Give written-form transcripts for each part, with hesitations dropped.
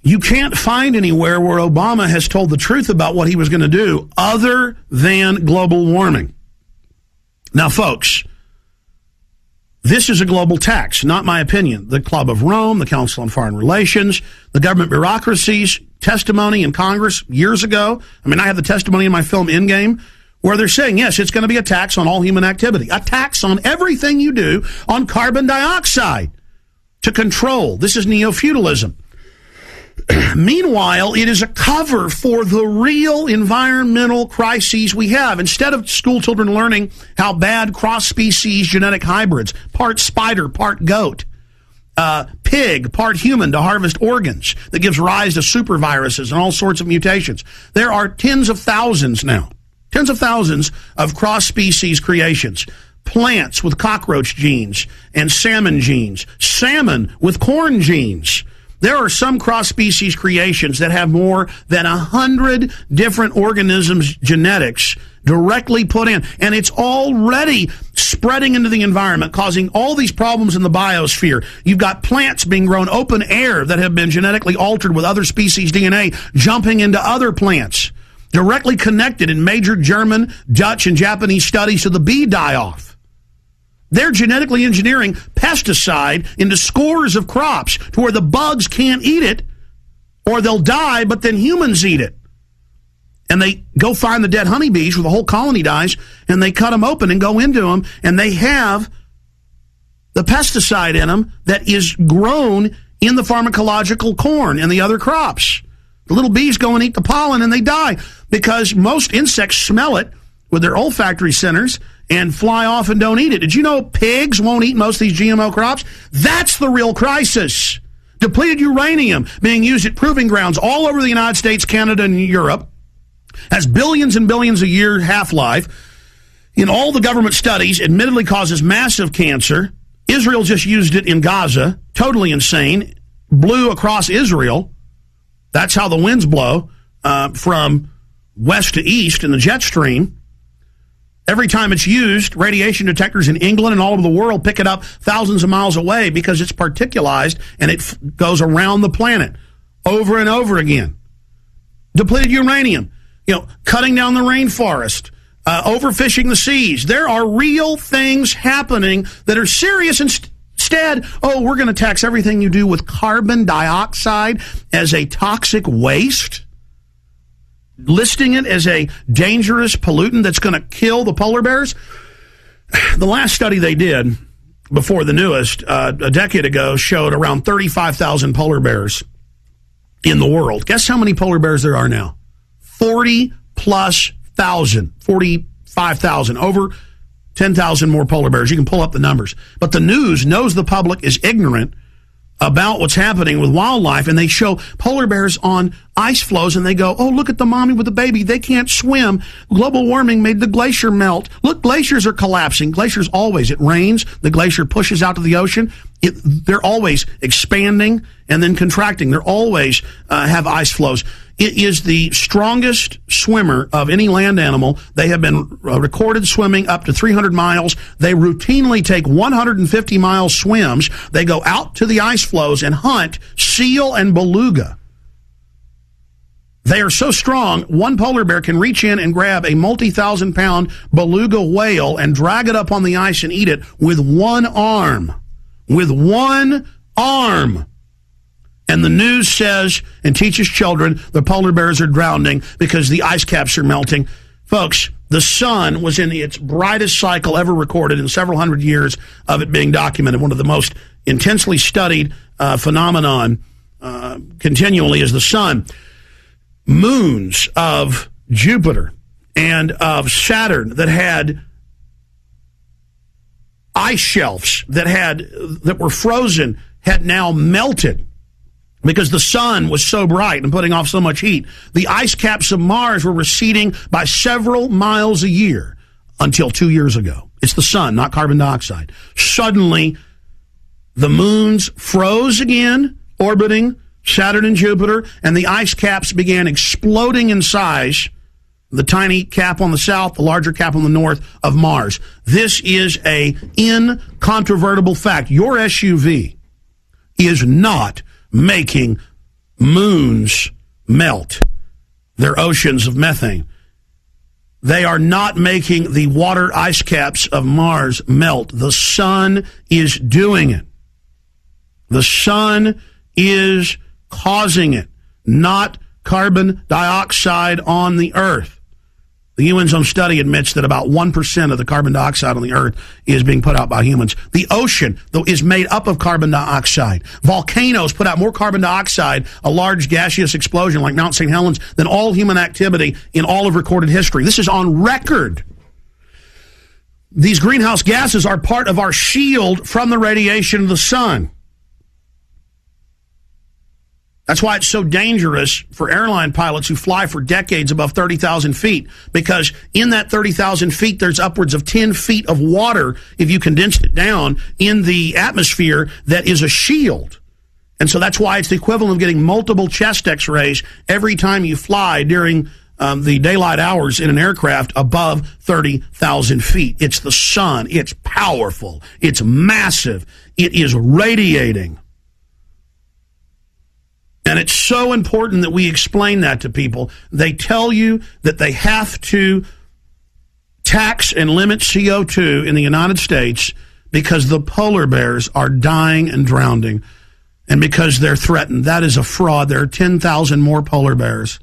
You can't find anywhere where Obama has told the truth about what he was going to do other than global warming. Now, folks, this is a global tax, not my opinion. The Club of Rome, the Council on Foreign Relations, the government bureaucracies, testimony in Congress years ago. I mean, I have the testimony in my film Endgame where they're saying, yes, it's going to be a tax on all human activity, a tax on everything you do on carbon dioxide to control. This is neo-feudalism. Meanwhile, it is a cover for the real environmental crises we have. Instead of school children learning how bad cross-species genetic hybrids, part spider, part goat, pig, part human to harvest organs that gives rise to superviruses and all sorts of mutations. There are tens of thousands now, tens of thousands of cross-species creations. Plants with cockroach genes and salmon genes, salmon with corn genes. There are some cross-species creations that have more than 100 different organisms' genetics directly put in. And it's already spreading into the environment, causing all these problems in the biosphere. You've got plants being grown open air that have been genetically altered with other species' DNA jumping into other plants, directly connected in major German, Dutch, and Japanese studies to the bee die-off. They're genetically engineering pesticide into scores of crops to where the bugs can't eat it or they'll die, but then humans eat it. And they go find the dead honeybees where the whole colony dies, and they cut them open and go into them, and they have the pesticide in them that is grown in the pharmacological corn and the other crops. The little bees go and eat the pollen, and they die because most insects smell it with their olfactory centers and fly off and don't eat it. Did you know pigs won't eat most of these GMO crops? That's the real crisis. Depleted uranium being used at proving grounds all over the United States, Canada, and Europe has billions and billions a year half-life. In all the government studies, admittedly causes massive cancer. Israel just used it in Gaza. Totally insane. Blew across Israel. That's how the winds blow from west to east in the jet stream. Every time it's used, radiation detectors in England and all over the world pick it up thousands of miles away because it's particularized and it goes around the planet over and over again. Depleted uranium, cutting down the rainforest, overfishing the seas. There are real things happening that are serious. Instead, we're going to tax everything you do with carbon dioxide as a toxic waste, listing it as a dangerous pollutant that's going to kill the polar bears. The last study they did before the newest, a decade ago, showed around 35,000 polar bears in the world. Guess how many polar bears there are now? 40-plus thousand, 45,000, over 10,000 more polar bears. You can pull up the numbers. But the news knows the public is ignorant about what's happening with wildlife, and they show polar bears on ice floes, and they go, oh, look at the mommy with the baby. They can't swim. Global warming made the glacier melt. Look, glaciers are collapsing. Glaciers always, it rains, the glacier pushes out to the ocean. They're always expanding and then contracting. They're always have ice flows. It is the strongest swimmer of any land animal. They have been recorded swimming up to 300 miles. They routinely take 150-mile swims. They go out to the ice floes and hunt seal and beluga. They are so strong, one polar bear can reach in and grab a multi-thousand-pound beluga whale and drag it up on the ice and eat it with one arm. With one arm. And the news says and teaches children the polar bears are drowning because the ice caps are melting. Folks, the sun was in its brightest cycle ever recorded in several hundred years of it being documented. One of the most intensely studied phenomenon continually is the sun. Moons of Jupiter and of Saturn that had ice shelves that were frozen had now melted because the sun was so bright and putting off so much heat. The ice caps of Mars were receding by several miles a year until 2 years ago. It's the sun, not carbon dioxide. Suddenly, the moons froze again, orbiting Saturn and Jupiter, and the ice caps began exploding in size. The tiny cap on the south, the larger cap on the north of Mars. This is a incontrovertible fact. Your SUV is not making moons melt their oceans of methane. They are not making the water ice caps of Mars melt. The sun is doing it. The sun is causing it, not carbon dioxide on the Earth. The UN's own study admits that about 1% of the carbon dioxide on the Earth is being put out by humans. The ocean, though, is made up of carbon dioxide. Volcanoes put out more carbon dioxide, a large gaseous explosion like Mount St. Helens, than all human activity in all of recorded history. This is on record. These greenhouse gases are part of our shield from the radiation of the sun. That's why it's so dangerous for airline pilots who fly for decades above 30,000 feet, because in that 30,000 feet, there's upwards of 10 feet of water, if you condensed it down, in the atmosphere that is a shield. And so that's why it's the equivalent of getting multiple chest x-rays every time you fly during the daylight hours in an aircraft above 30,000 feet. It's the sun. It's powerful. It's massive. It is radiating. And it's so important that we explain that to people. They tell you that they have to tax and limit CO2 in the United States because the polar bears are dying and drowning and because they're threatened. That is a fraud. There are 10,000 more polar bears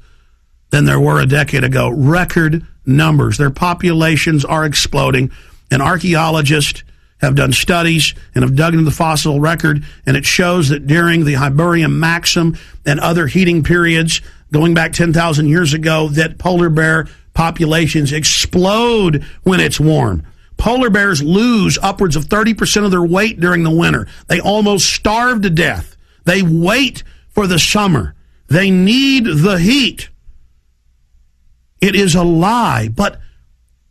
than there were a decade ago. Record numbers. Their populations are exploding, and archaeologists have done studies and have dug into the fossil record, and it shows that during the Hiberium maximum and other heating periods going back 10,000 years ago, that polar bear populations explode when it's warm. Polar bears lose upwards of 30% of their weight during the winter. They almost starve to death. They wait for the summer. They need the heat. It is a lie. But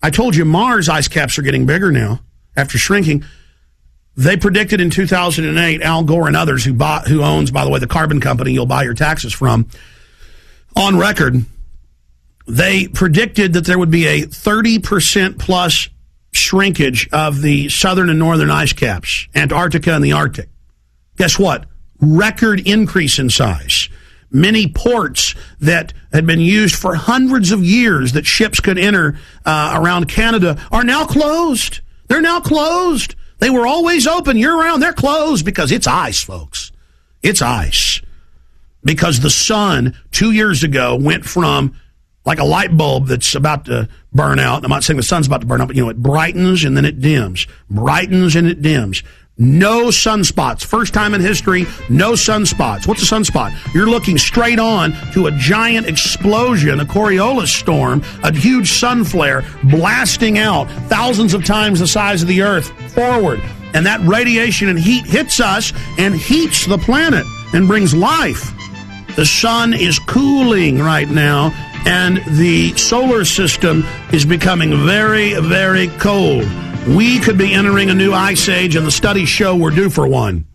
I told you Mars ice caps are getting bigger now. After shrinking, they predicted in 2008, Al Gore and others, who owns, by the way, the carbon company you'll buy your taxes from, on record, they predicted that there would be a 30% plus shrinkage of the southern and northern ice caps, Antarctica and the Arctic. Guess what? Record increase in size. Many ports that had been used for hundreds of years that ships could enter around Canada are now closed. They're now closed. They were always open year-round. They're closed because it's ice, folks. It's ice. Because the sun 2 years ago went from like a light bulb that's about to burn out. I'm not saying the sun's about to burn out, but, it brightens and then it dims. Brightens and it dims. No sunspots. First time in history, no sunspots. What's a sunspot? You're looking straight on to a giant explosion, a Coriolis storm, a huge sun flare blasting out thousands of times the size of the Earth forward. And that radiation and heat hits us and heats the planet and brings life. The sun is cooling right now, and the solar system is becoming very, very cold. We could be entering a new ice age, and the studies show we're due for one.